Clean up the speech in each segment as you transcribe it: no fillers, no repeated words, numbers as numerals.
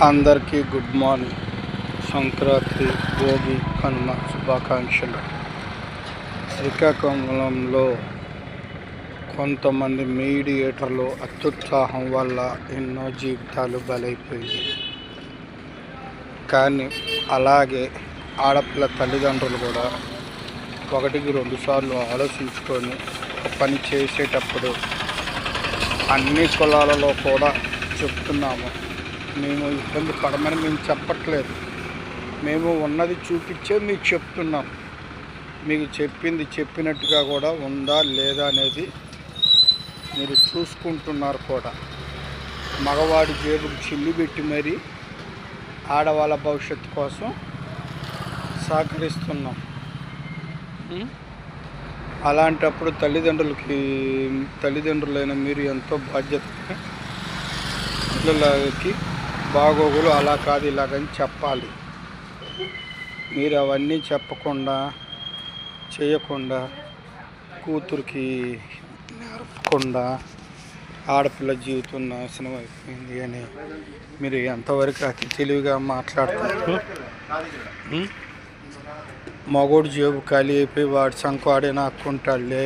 అందరికీ good morning. Sankranti, Bhogi, Kanuma శుభాకాంక్షలు. శ్రీకాకుళంలో కొంతమంది మీడియేటర్లు అత్యుత్సాహం వల్ల ఎన్నో జీవితాలు బలైపోయింది. కానీ అలాగే ఆడపిల్ల తల్లిదండ్రులు కూడా ఒకటికి 2 సార్లు ఆలోచించుకొని ఒక పని చేసేటప్పుడు అన్ని కులాలలో కూడా చెప్తున్నాము. మేము ఇబ్బంది పడమని మేము చెప్పట్లేదు. మేము ఉన్నది చూపించే మీకు చెప్తున్నాం. మీకు చెప్పింది చెప్పినట్టుగా కూడా ఉందా లేదా అనేది మీరు చూసుకుంటున్నారు కూడా. మగవాడి జేబుకు చిల్లు పెట్టి మరీ ఆడవాళ్ళ భవిష్యత్తు కోసం సహకరిస్తున్నాం. అలాంటప్పుడు తల్లిదండ్రులైన మీరు ఎంతో బాధ్యతగా పిల్లలకి బాగోగులు అలా కాదు ఇలాగని చెప్పాలి. మీరు అవన్నీ చెప్పకుండా చేయకుండా కూతురికి నేర్పకుండా ఆడపిల్ల జీవితం నాశనం అయిపోయింది అని మీరు ఎంతవరకు అతి తెలివిగా మాట్లాడుతున్నారు. మగోడు జేబు ఖాళీ అయిపోయి వాడి సంపాడే నాకుంటాడులే,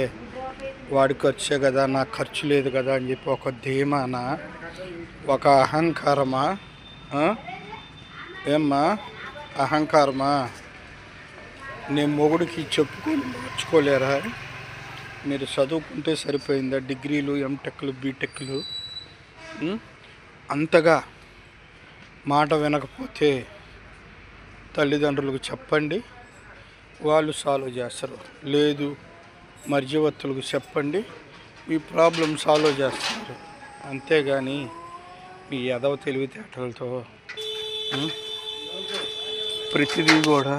వాడి ఖర్చే కదా, నాకు ఖర్చు లేదు కదా అని చెప్పి ఒక ధీమాన, ఒక అహంకారమా? ఏమ్మా అహంకారమా? నేను మొగుడికి చెప్పుకొని మార్చుకోలేరా? మీరు చదువుకుంటే సరిపోయిందా? డిగ్రీలు, ఎంటెక్లు, బీటెక్లు. అంతగా మాట వినకపోతే తల్లిదండ్రులకు చెప్పండి, వాళ్ళు సాల్వ్ చేస్తారు. లేదు మధ్యవర్తులకు చెప్పండి, మీ ప్రాబ్లం సాల్వ్ చేస్తారు. అంతేగాని మీ ఎదవ తెలివితేటలతో ప్రతిదీ కూడా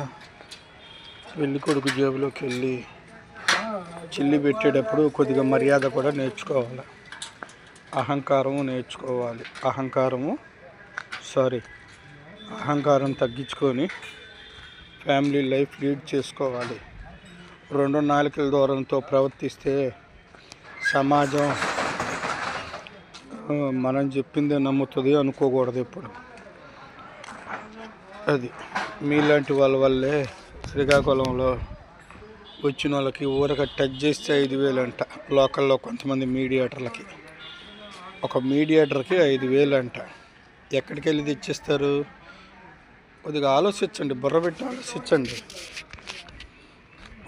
పెళ్ళి కొడుకు జేబులోకి వెళ్ళి చిల్లి పెట్టేటప్పుడు కొద్దిగా మర్యాద కూడా నేర్చుకోవాలి. అహంకారం నేర్చుకోవాలి. అహంకారం తగ్గించుకొని ఫ్యామిలీ లైఫ్ లీడ్ చేసుకోవాలి. 2 నాలుకల దూరంతో ప్రవర్తిస్తే సమాజం మనం చెప్పిందే నమ్ముతుంది అనుకోకూడదు ఎప్పుడు. అది మీలాంటి వాళ్ళ వల్లే శ్రీకాకుళంలో వచ్చిన వాళ్ళకి ఊరక టచ్ చేస్తే 5,000 అంట. లోకల్లో కొంతమంది మీడియేటర్లకి, ఒక మీడియేటర్కి 5,000 అంట. ఎక్కడికి వెళ్ళి తెచ్చిస్తారు? కొద్దిగా ఆలోచించండి, బుర్ర పెట్టి ఆలోచించండి.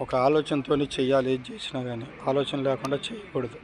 ఒక ఆలోచనతోనే చెయ్యాలి. ఏది చేసినా కానీ ఆలోచన లేకుండా చేయకూడదు.